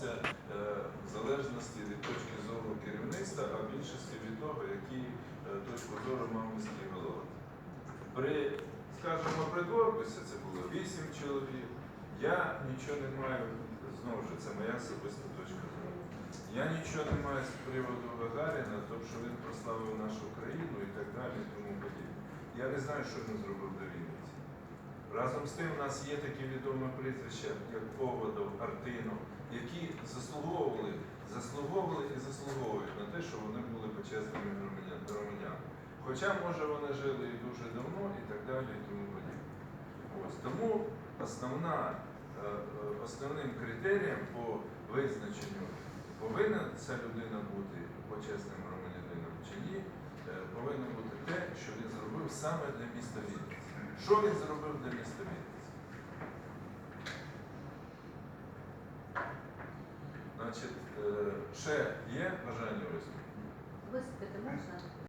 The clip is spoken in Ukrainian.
відбуватися в залежності від точки зору керівництва, а в більшості від того, які точку зору мав міський голова. Скажімо, при Дворкусі це було 8 чоловік. Я нічого не маю, знову ж, це моя особиста точка зору. Я нічого не маю з приводу Гагаріна, тому що він прославив нашу країну і так далі, і тому подібне. Я не знаю, що він зробив до Вінниці. Разом з тим, у нас є такі відомі прізвища, як Поводов, Артинов, які заслуговували і заслуговують на те, що вони були почесними громадянами. Хоча, може, вони жили і дуже давно, і так далі, і тому подібне. Ось. Тому основним критерієм по визначенню, повинна ця людина бути почесним громадянином чи ні, повинно бути те, що він зробив саме для міста Вінниці. Що він зробив для міста Вінниці? Значить, ще є бажання виступити?